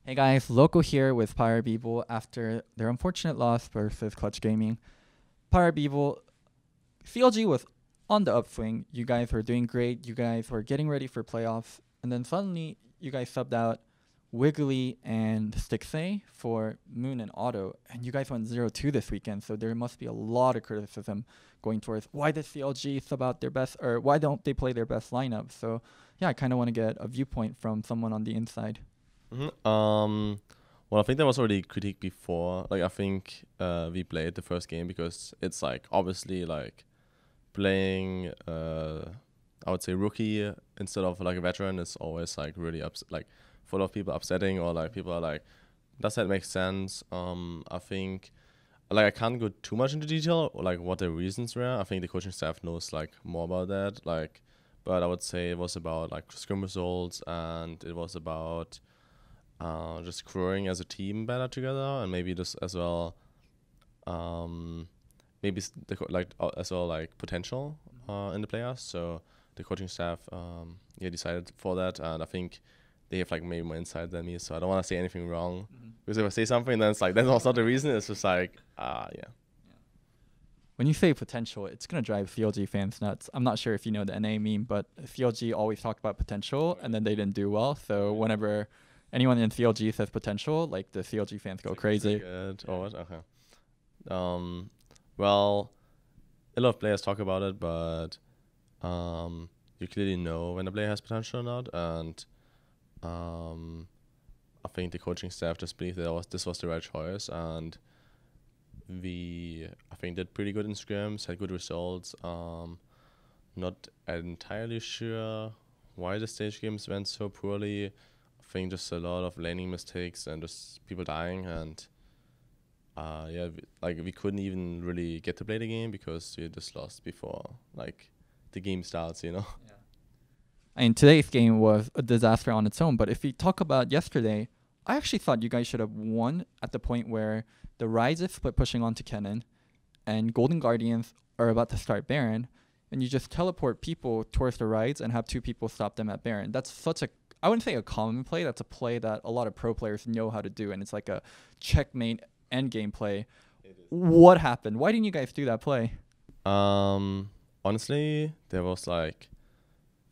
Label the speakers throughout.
Speaker 1: Hey guys, Loco here with PowerofEvil after their unfortunate loss versus Clutch Gaming. PowerofEvil, CLG was on the upswing. You guys were doing great. You guys were getting ready for playoffs. And then suddenly, you guys subbed out Wiggly and Stixay for Moon and Auto. And you guys went 0-2 this weekend. So there must be a lot of criticism going towards why did CLG sub out their best, or why don't they play their best lineup? So yeah, I kind of want to get a viewpoint from someone on the inside.
Speaker 2: Well, I think there was already critique before. Like, I think we played the first game because it's like obviously like playing I would say rookie instead of like a veteran is always like really like for a lot of people upsetting, or like people are like, does that make sense? I think like I can't go too much into detail or like what the reasons were. I think the coaching staff knows like more about that. Like, but I would say it was about like scrim results, and it was about just growing as a team better together, and maybe just as well, um, maybe as well like potential in the players. So the coaching staff, yeah, decided for that, and I think they have like maybe more insight than me. So I don't want to say anything wrong, because if I say something, then it's like that's also not the reason. It's just like yeah.
Speaker 1: When you say potential, it's going to drive CLG fans nuts. I'm not sure if you know the NA meme, but CLG always talked about potential, and then they didn't do well. So whenever anyone in CLG says potential, like the CLG fans go crazy.
Speaker 2: Good or what? Okay. Um, well, a lot of players talk about it, but you clearly know when a player has potential or not, and um, I think the coaching staff just believed that this was the right choice, and we I think did pretty good in scrims, had good results. Not entirely sure why the stage games went so poorly. I think just a lot of laning mistakes and just people dying, and yeah, we couldn't even really get to play the game because we just lost before like the game starts, you know.
Speaker 1: I mean, today's game was a disaster on its own, but if we talk about yesterday, I actually thought you guys should have won at the point where the Rise is split pushing onto Kennen, and Golden Guardians are about to start Baron, and you just teleport people towards the Rise and have two people stop them at Baron. That's such a, I wouldn't say a common play, that's a play that a lot of pro players know how to do, and it's like a checkmate endgame play. What happened? Why didn't you guys do that play?
Speaker 2: Honestly, there was like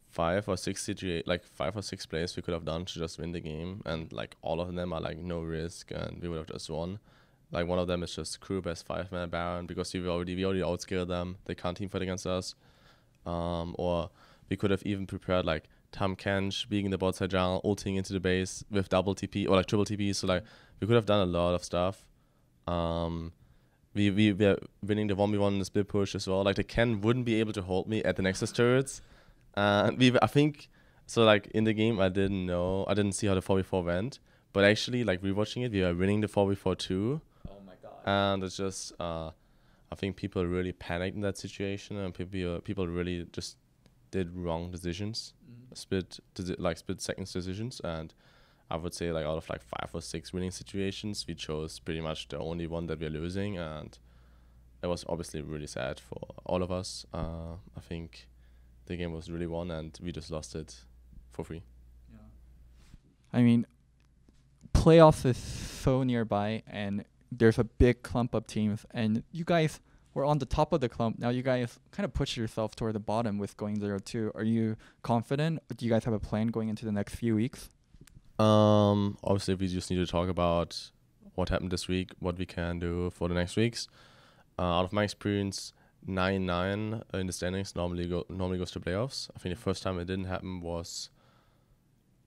Speaker 2: 5 or 6 plays we could have done to just win the game, and like all of them are like no risk, and we would have just won. Like one of them is just crew best 5-man Baron because we already outscaled them. They can't team fight against us. Or we could have even prepared like Tam Kench being in the bot side jungle, ulting into the base with double TP or like triple TP. So like we could have done a lot of stuff. We're winning the 1v1 in the split push as well. Like the Ken wouldn't be able to hold me at the Nexus turrets. And I think so like in the game I didn't see how the 4v4 went. But actually like rewatching it, we are winning the 4v4 too.
Speaker 1: Oh my god.
Speaker 2: And it's just I think people really panicked in that situation, and people really just did wrong decisions, split seconds decisions, and I would say like out of like 5 or 6 winning situations, we chose pretty much the only one that we're losing, and it was obviously really sad for all of us. I think the game was really won, and we just lost it for free.
Speaker 1: I mean, playoffs is so nearby, and there's a big clump of teams, and you guys were on the top of the clump. Now you guys kind of push yourself toward the bottom with going 0-2. Are you confident? Do you guys have a plan going into the next few weeks?
Speaker 2: Obviously, we just need to talk about what happened this week, what we can do for the next weeks. Out of my experience, 9-9 in the standings normally goes to playoffs. I think the first time it didn't happen was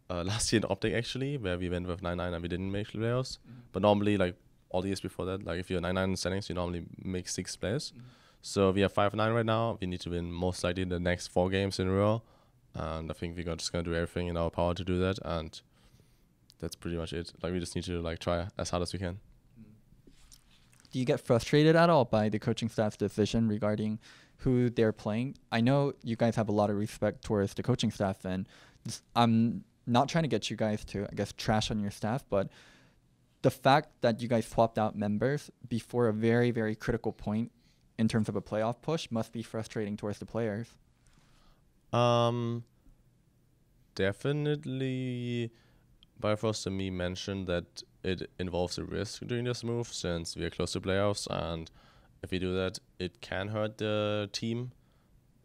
Speaker 2: last year in Optic actually, where we went with 9-9 and we didn't make the playoffs. But normally, like all the years before that, like if you're 9-9 in the standings, you normally make 6 plays. So we are 5-9 right now. We need to win most likely the next 4 games in a row, and I think we're just gonna do everything in our power to do that, and that's pretty much it. Like we just need to like try as hard as we can.
Speaker 1: Do you get frustrated at all by the coaching staff's decision regarding who they're playing? I know you guys have a lot of respect towards the coaching staff, and I'm not trying to get you guys to, I guess, trash on your staff, but the fact that you guys swapped out members before a very, very critical point in terms of a playoff push must be frustrating towards the players.
Speaker 2: Um, Definitely, Bifrost and me mentioned that it involves a risk doing this move since we are close to playoffs, and if we do that, it can hurt the team.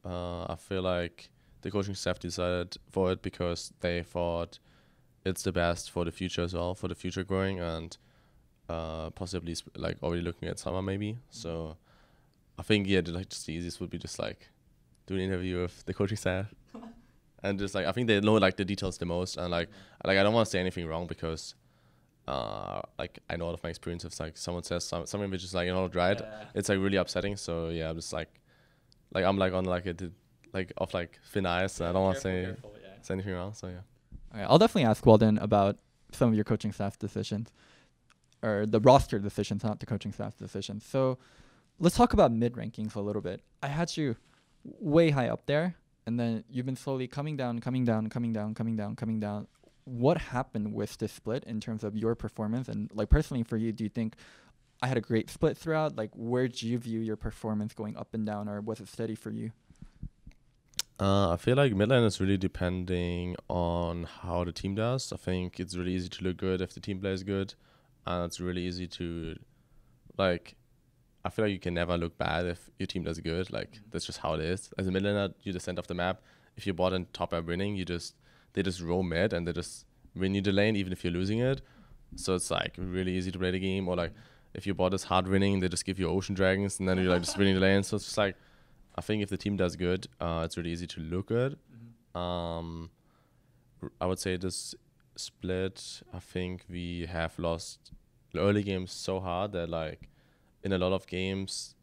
Speaker 2: I feel like the coaching staff decided for it because they thought it's the best for the future as well, for the future growing, and possibly like already looking at summer maybe. So I think just the easiest would be just like do an interview with the coaching staff. And just like I think they know like the details the most, and like I don't want to say anything wrong because like I know out of my experience if like someone says something which is like not right, it's like really upsetting. So yeah, I'm just like I'm like on like of like thin ice, and I don't want to say anything wrong. So yeah.
Speaker 1: Okay, I'll definitely ask Weldon about some of your coaching staff decisions, or the roster decisions, not the coaching staff decisions. So let's talk about mid rankings a little bit. I had you way high up there, and then you've been slowly coming down. What happened with this split in terms of your performance? And like personally for you, do you think I had a great split throughout? Like where do you view your performance going up and down, or was it steady for you?
Speaker 2: I feel like mid lane is really depending on how the team does. I think it's really easy to look good if the team plays good, and it's really easy to like I feel like you can never look bad if your team does good. Like that's just how it is. As a mid laner, you just end off the map. If your bot and top are winning, they just roam mid and they just win you the lane even if you're losing it. So it's like really easy to play the game. Or like if your bot is hard winning, they just give you ocean dragons and then you're like just winning the lane. So it's just like I think if the team does good, it's really easy to look good. I would say this split, I think we have lost the early games so hard that like in a lot of games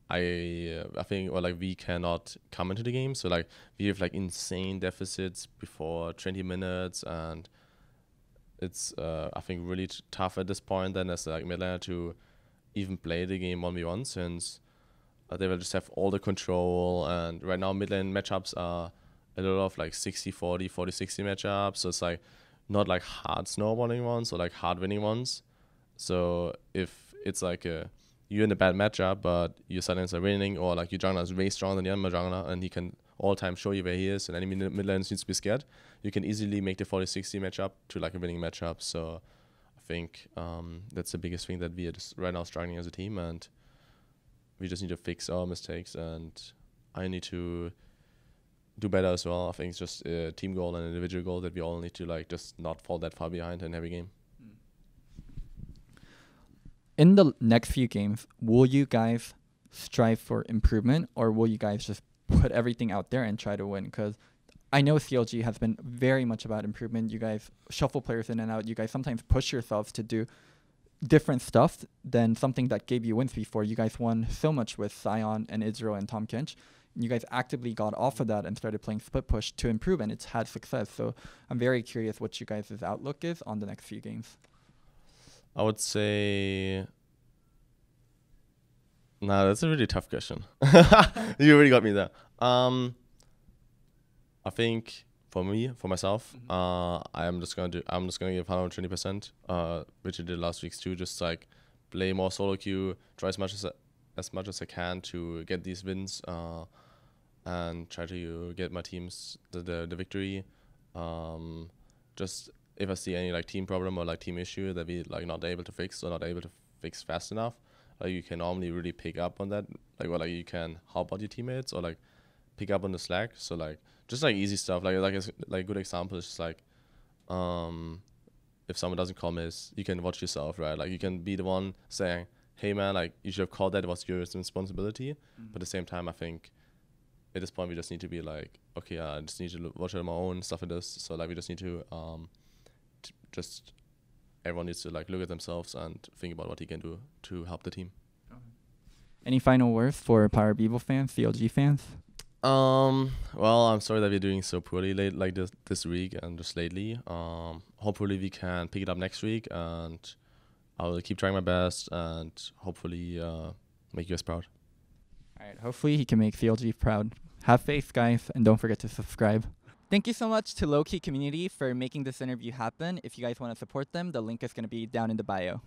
Speaker 2: I think or like we cannot come into the game. So like we have like insane deficits before 20 minutes, and it's I think really tough at this point then as like mid laner to even play the game 1v1 since they will just have all the control. And right now mid lane matchups are a lot of like 60-40, 40-60 matchups. So it's like not like hard snowballing ones or like hard winning ones. So if it's like you're in a bad matchup, but your silence are winning, or like your jungler is way stronger than the other jungler, and he can all time show you where he is, and any mid laners needs to be scared, you can easily make the 40-60 matchup to like a winning matchup. So I think that's the biggest thing that we are just right now struggling as a team, and we just need to fix our mistakes, and I need to do better as well. I think it's just a team goal and an individual goal that we all need to like just not fall that far behind in every game.
Speaker 1: In the next few games, will you guys strive for improvement, or will you guys just put everything out there and try to win? Because I know CLG has been very much about improvement. You guys shuffle players in and out. You guys sometimes push yourselves to do different stuff than something that gave you wins before. You guys won so much with Sion and Israel and Tom Kinch. You guys actively got off of that and started playing split push to improve, and it's had success. So I'm very curious what you guys' outlook is on the next few games.
Speaker 2: I would say, that's a really tough question. You really got me there. I think for myself, I'm just gonna give 120%, which I did last week's too. Just like play more solo queue, try as much as I can to get these wins, and try to get my teams the victory. Just if I see any like team problem or like team issue that we like not able to fix or not able to fix fast enough, like you can normally really pick up on that, like or like you can help out your teammates or like pick up on the slack. So like just like easy stuff, like a good example is just like if someone doesn't call miss, you can watch yourself, right? Like you can be the one saying, hey man, like you should have called that, it was your responsibility. But at the same time, I think at this point we just need to be like, okay, I just need to watch it on my own, stuff like this. So like we just need to just everyone needs to like look at themselves and think about what he can do to help the team.
Speaker 1: Any final words for PowerofEvil fans, CLG fans?
Speaker 2: Well, I'm sorry that we're doing so poorly this week and just lately. Hopefully we can pick it up next week, and I will keep trying my best and hopefully make you guys proud.
Speaker 1: All right, hopefully he can make CLG proud. Have faith, guys, and don't forget to subscribe. Thank you so much to Low Key Community for making this interview happen. If you guys want to support them, the link is going to be down in the bio.